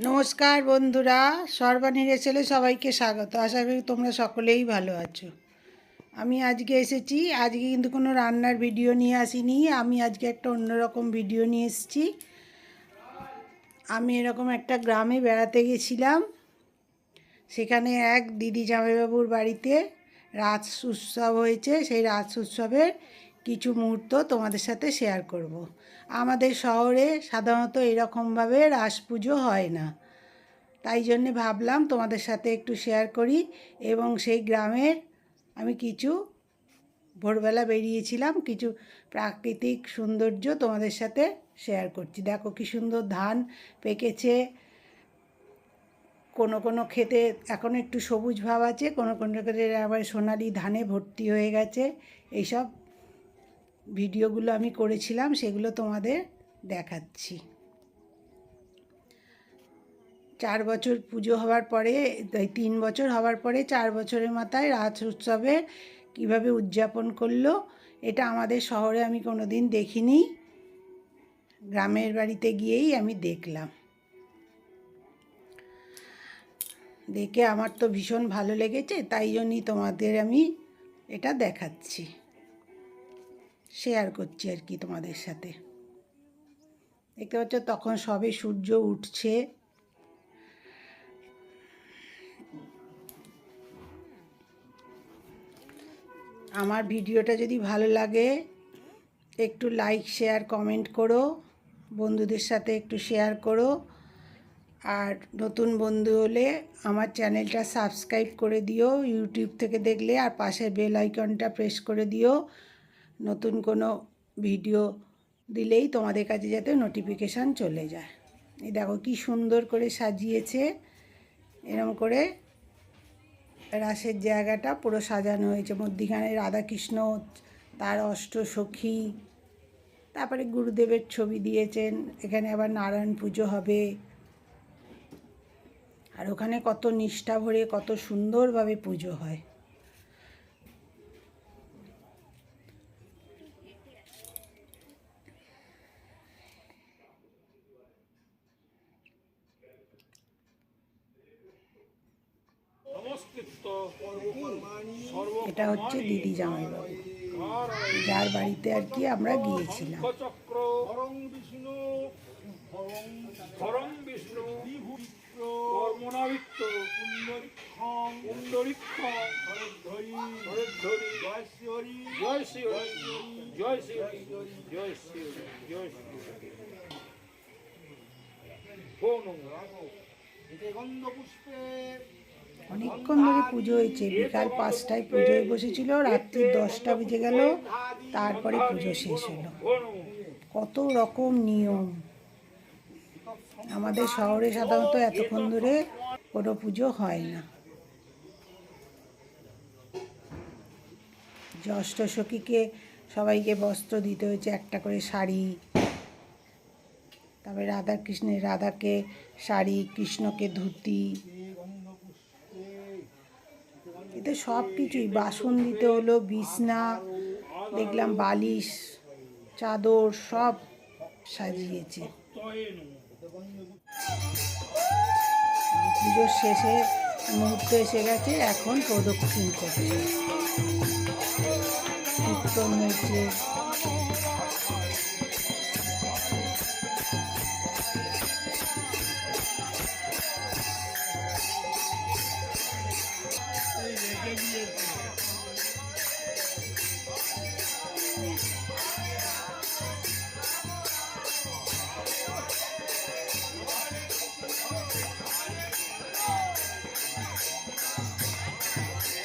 নমস্কার বন্ধুরা, সর্বাণীর ছেলে সবাইকে স্বাগত। আশা করি তোমরা সকলেই ভালো আছো। আমি আজকে এসেছি, আজকে কিন্তু কোনো রান্নার ভিডিও নিয়ে আসিনি। আমি আজকে একটা অন্যরকম ভিডিও নিয়ে এসেছি। আমি এরকম একটা গ্রামে বেড়াতে গেছিলাম। সেখানে এক দিদি জামাইবাবুর বাড়িতে রাস উৎসব হয়েছে। সেই রাস উৎসবের কিছু মুহূর্ত তোমাদের সাথে শেয়ার করব। আমাদের শহরে সাধারণত এরকমভাবে রাস পুজো হয় না, তাই জন্যে ভাবলাম তোমাদের সাথে একটু শেয়ার করি। এবং সেই গ্রামের আমি কিছু ভোরবেলা বেরিয়েছিলাম, কিছু প্রাকৃতিক সৌন্দর্য তোমাদের সাথে শেয়ার করছি। দেখো কি সুন্দর ধান পেকেছে, কোনো কোনো ক্ষেতে এখন একটু সবুজ ভাব আছে, কোনো কোনো ক্ষেতে আবার সোনালি ধানে ভর্তি হয়ে গেছে। এইসব ভিডিওগুলো আমি করেছিলাম, সেগুলো তোমাদের দেখাচ্ছি। 4 বছর পুজো হওয়ার পরে, 3 বছর হওয়ার পরে 4 বছরের মাথায় রাস উৎসবে কীভাবে উদযাপন করলো, এটা আমাদের শহরে আমি কোনো দিন দেখিনি। গ্রামের বাড়িতে গিয়েই আমি দেখলাম। দেখে আমার তো ভীষণ ভালো লেগেছে, তাই জন্যই তোমাদের আমি এটা দেখাচ্ছি, শেয়ার করছি আর কি তোমাদের সাথে। দেখতে পাচ্ছ তখন সবে সূর্য উঠছে। আমার ভিডিওটা যদি ভালো লাগে একটু লাইক শেয়ার কমেন্ট করো, বন্ধুদের সাথে একটু শেয়ার করো। আর নতুন বন্ধু হলে আমার চ্যানেলটা সাবস্ক্রাইব করে দিও ইউটিউব থেকে দেখলে, আর পাশে বেল আইকনটা প্রেস করে দিও। নতুন কোনো ভিডিও দিলেই তোমাদের কাছে যাতে নোটিফিকেশান চলে যায়। এই দেখো কি সুন্দর করে সাজিয়েছে, এরকম করে রাসের জায়গাটা পুরো সাজানো হয়েছে। মধ্যিখানে রাধাকৃষ্ণ, তার অষ্টসখী, তারপরে গুরুদেবের ছবি দিয়েছেন। এখানে আবার নারায়ণ পুজো হবে। আর ওখানে কত নিষ্ঠা ভরে কত সুন্দরভাবে পুজো হয়। এটা হচ্ছে দিদি জামাইবাবু, যার বাড়িতে আর কি আমরা গিয়েছিলাম। অনেকক্ষণ ধরে পুজো হয়েছে, বিকাল 5টায় পুজোয় বসেছিল, রাত্রি 10টা বেজে গেল, তারপরে পুজো শেষ হলো। কত রকম নিয়ম। আমাদের শহরে সাধারণত এতক্ষণ ধরে কোনো পুজো হয় না। যে অষ্টসখীকে সবাইকে বস্ত্র দিতে হয়েছে, একটা করে শাড়ি। তারপরে রাধাকে শাড়ি, কৃষ্ণকে ধুতি। এতে সব কিছুই, বাসন দিতে হলো, বিছনা দেখলাম, বালিশ, চাদর সব সাজিয়েছে। পুজোর শেষে মুহূর্ত এসে গেছে, এখন প্রদক্ষিণ করছে, কীর্তন হয়েছে।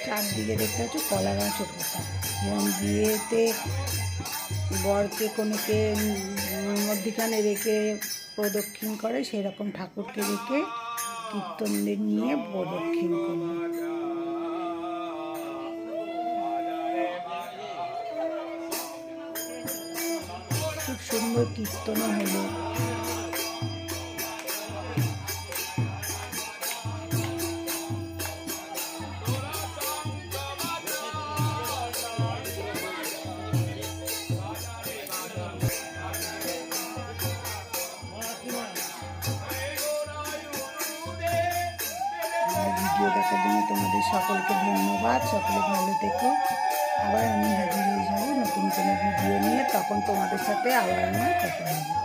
চারদিকে দেখতে পাচ্ছ কলা গাছও পোতা। যেমন বিয়েতে বরকে কনেকে মধ্যিখানে রেখে প্রদক্ষিণ করে, সেরকম ঠাকুরকে রেখে কীর্তনদের নিয়ে প্রদক্ষিণ করল। খুব সুন্দর কীর্তনও হলো। দেখার জন্য তোমাদের সকলকে ধন্যবাদ। সকলে ভালো থেকো। আবার আমি হাজির হয়ে যাবো নতুন কোনো ভিডিও নিয়ে, তখন তোমাদের সাথে আবার আমার কথা হবে।